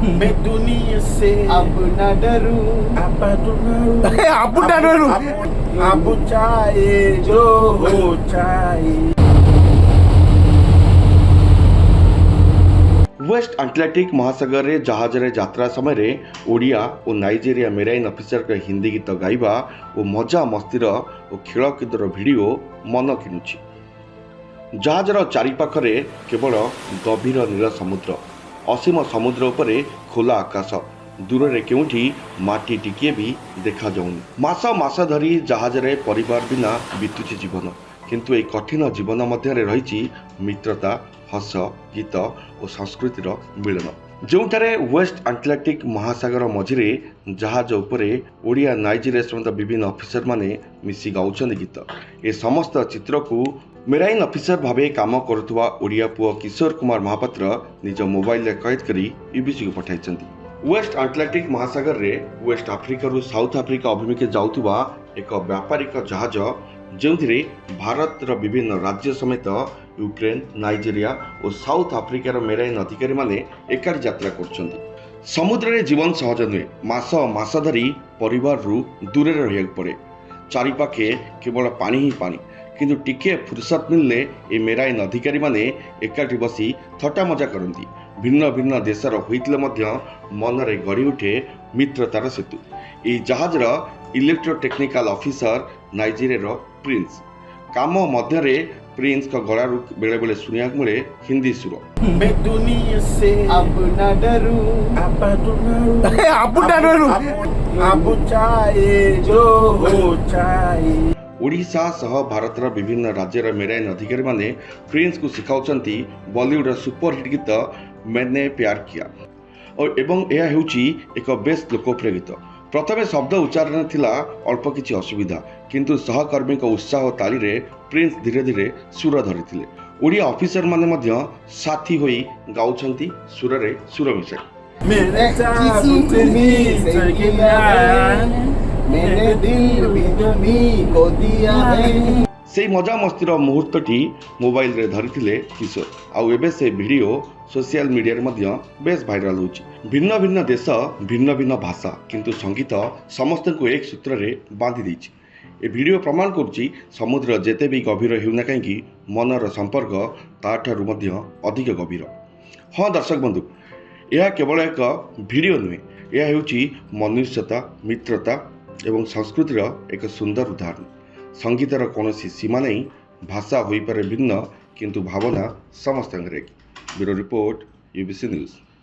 मैं दुनिया से अब न डरूं अब ना डरूं अब चाहे जो हो चाहे। वेस्ट आटलांटिक महासागर रे जहाज रे यात्रा समय ओडिया और नाइजेरिया मेराइन ऑफिसर के हिंदी गीत गाइबा और मजा मस्तीर और खेलकुदर भिडियो मन किनुछि। जहाजर चारिपाखरे केवल गभीर नील समुद्र, असीम समुद्र उपरे खोला आकाश, दूर रे केउठी माटी टिकिए भी देखा जाउनी। मास मास धरी जहाज रे परिवार बिना बीतुछि जीवन, किंतु ए कठिन जीवन मध्य रही मित्रता, हस, गीत और संस्कृतिर मिलन। जोठारे वेस्ट आटलांटिक महासागर मझिरे जहाज उपरे ओडिया नाइजेरिया समेत विभिन्न ऑफिसर माने मिसी गाउछन गीत। ए समस्त चित्र को मेराइन ऑफिसर भावे काम करुवा ओडिया पुओ किशोर कुमार महापात्र निज मोबाइल कैद करी यूबीसी को पठाइछन्ति। वेस्ट आटलांटिक महासागर रे वेस्ट आफ्रिका रु साउथ आफ्रिका अभिमुखे जाउथुवा एक व्यापारिक जहाज जोंथिरे भारतर विभिन्न राज्य समेत यूक्रेन, नाइजेरिया और साउथ आफ्रिकार मेराइन अधिकारी माने एकाठी यात्रा करछन्ति। समुद्र रे जीवन सहज नुहे, मास मास धरी परिवार रु दूर रहिया पड़े। चारिपाखे केवल पानी ही पानी, किंतु टिके फुर्सत मिलले ए मेराइन अधिकारी माने एकाठी बसी थट्टा मजा करती। भिन्न भिन्न देशर होइतले मध्य मनरे गढ़ी उठे मित्रतार सेतु। ए जहाजर इलेक्ट्रोटेक्निकल ऑफिसर नाइजेरिया प्रिंस। काम मध्य प्रिंस का गलारू बेले बेले सुनिया मिले हिंदी सुर। मैं दुनिया से अब न डरूं अब ना डरूं अब चाहे जो हो चाहे। ओडिशा सह भारतर विभिन्न राज्यर मेराइन अधिकारी माने प्रिंस को शिखाउछन्ति बॉलीवुड सुपरहिट गीत मैंने प्यार किया और एवं यह हेउची एक बेस लोकप्रिय गीत। प्रथमे शब्द उच्चारण थिला अल्प किछि असुविधा, किंतु सहकर्मी को उत्साह और ताली रे प्रिंस धीरे धीरे सुर धरिथिले। ओडिया ऑफिसर माने मध्य साथी होई गाउछन्ति सुर रे सुर मिसाई। मेरे किसी से किया है, मैंने दिल भी तुम्हीं को दिया है। से मजा मस्तीर मुहूर्तटी मोबाइल रे धरिथिले किशोर। आउ एबे से वीडियो सोशल मीडिया रे मध्य बेस भाइराल होछि। भिन्न भिन्न देश, भिन्न भिन्न भाषा, किंतु संगीत समस्त को एक सूत्र रे बांधि दैछि। ए वीडियो प्रमाण करुछि समुद्र जेते भी गभीर हेउना काहेकि मनर संपर्क ताठारु मध्य अधिक गभीर। हाँ दर्शक बंधु, यह केवल एक वीडियो नुहे, यह हेउछि मनुष्यता, मित्रता एवं संस्कृतिर एक सुंदर उदाहरण। संगीतर कौन सीमा नहीं, भाषा होई पारे भिन्न, किंतु भावना समस्त एक। Bureau report, UBC news.